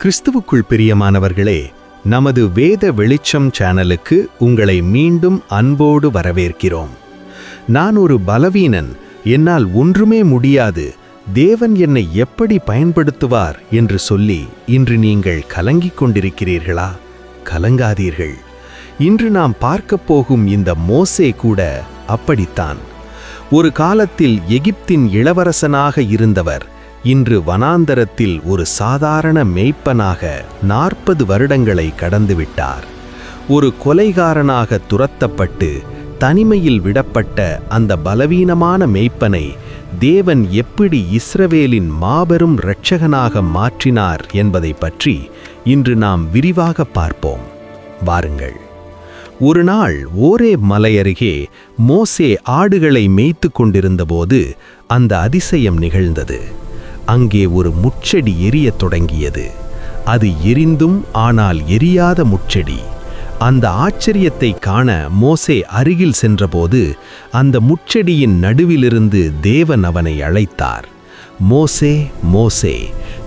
கிறிஸ்துவுக்குள் பிரியமானவர்களே, நமது வேத வெளிச்சம் சேனலுக்கு உங்களை மீண்டும் அன்போடு வரவேற்கிறோம். நான் ஒரு பலவீனன், என்னால் ஒன்றுமே முடியாது, தேவன் என்னை எப்படி பயன்படுத்துவார் என்று சொல்லி இன்று நீங்கள் கலங்கிக் கொண்டிருக்கிறீர்களா? கலங்காதீர்கள். இன்று நாம் பார்க்கப் போகும் இந்த மோசே கூட அப்படித்தான். ஒரு காலத்தில் எகிப்தின் இளவரசனாக இருந்தவர் இன்று வனாந்தரத்தில் ஒரு சாதாரண மேய்ப்பனாக 40 வருடங்களை கடந்துவிட்டார். ஒரு கொலைகாரனாக துரத்தப்பட்டு தனிமையில் விடப்பட்ட அந்த பலவீனமான மேய்ப்பனை தேவன் எப்படி இஸ்ரவேலின் மாபெரும் இரட்சகனாக மாற்றினார் என்பதை பற்றி இன்று நாம் விரிவாக பார்ப்போம். வாருங்கள். ஒரு நாள் ஓரேப் மலையருகே மோசே ஆடுகளை மேய்த்து கொண்டிருந்தபோது அந்த அதிசயம் நிகழ்ந்தது. அங்கே ஒரு முட்செடி எரியத் தொடங்கியது. அது எரிந்தும் ஆனால் எரியாத முட்செடி. அந்த ஆச்சரியத்தை காண மோசே அருகில் சென்றபோது அந்த முட்செடியின் நடுவிலிருந்து தேவன் அவனை அழைத்தார். மோசே, மோசே,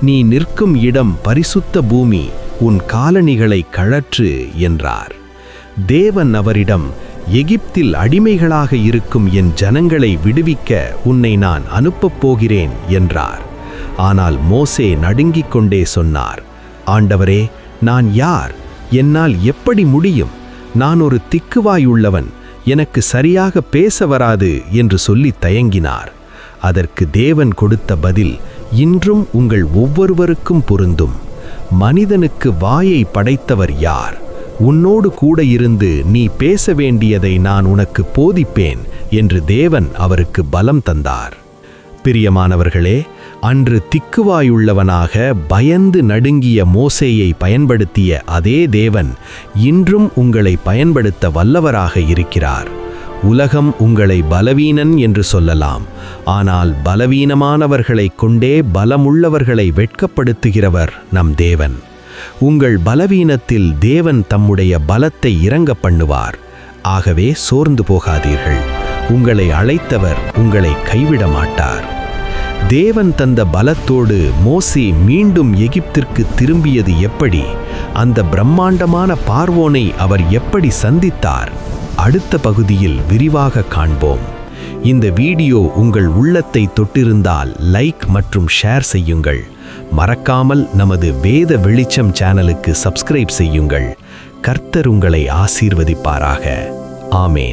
நீ நிற்கும் இடம் பரிசுத்த பூமி, உன் காலணிகளை கழற்று என்றார். தேவன் அவரிடம், எகிப்தில் அடிமைகளாக இருக்கும் என் ஜனங்களை விடுவிக்க உன்னை நான் அனுப்பப் போகிறேன் என்றார். ஆனால் மோசே நடுங்கிக் கொண்டே சொன்னார், ஆண்டவரே, நான் யார்? என்னால் எப்படி முடியும்? நான் ஒரு திக்குவாயுள்ளவன், எனக்கு சரியாக பேச வராது என்று சொல்லி தயங்கினார். அதற்கு தேவன் கொடுத்த பதில் இன்றும் உங்கள் ஒவ்வொருவருக்கும் பொருந்தும். மனிதனுக்கு வாயை படைத்தவர் யார்? உன்னோடு கூட இருந்து நீ பேச வேண்டியதை நான் உனக்கு போதிப்பேன் என்று தேவன் அவருக்கு பலம் தந்தார். பிரியமானவர்களே, அன்று திக்குவாயுள்ளவனாக பயந்து நடுங்கிய மோசேயை பயன்படுத்திய அதே தேவன் இன்றும் உங்களை பயன்படுத்த வல்லவராக இருக்கிறார். உலகம் உங்களை பலவீனன் என்று சொல்லலாம், ஆனால் பலவீனமானவர்களைக் கொண்டே பலமுள்ளவர்களை வெட்கப்படுத்துகிறவர் நம் தேவன். உங்கள் பலவீனத்தில் தேவன் தம்முடைய பலத்தை இறங்க பண்ணுவார். ஆகவே சோர்ந்து போகாதீர்கள். உங்களை அழைத்தவர் உங்களை கைவிட மாட்டார். தேவன் தந்த பலத்தோடு மோசே மீண்டும் எகிப்திற்கு திரும்பியது எப்படி? அந்த பிரம்மாண்டமான பார்வோனை அவர் எப்படி சந்தித்தார்? அடுத்த பகுதியில் விரிவாக காண்போம். இந்த வீடியோ உங்கள் உள்ளத்தை தொட்டிருந்தால் லைக் மற்றும் ஷேர் செய்யுங்கள். மறக்காமல் நமது வேத வெளிச்சம் சேனலுக்கு சப்ஸ்கிரைப் செய்யுங்கள். கர்த்தர் உங்களை ஆசீர்வதிப்பாராக. ஆமேன்.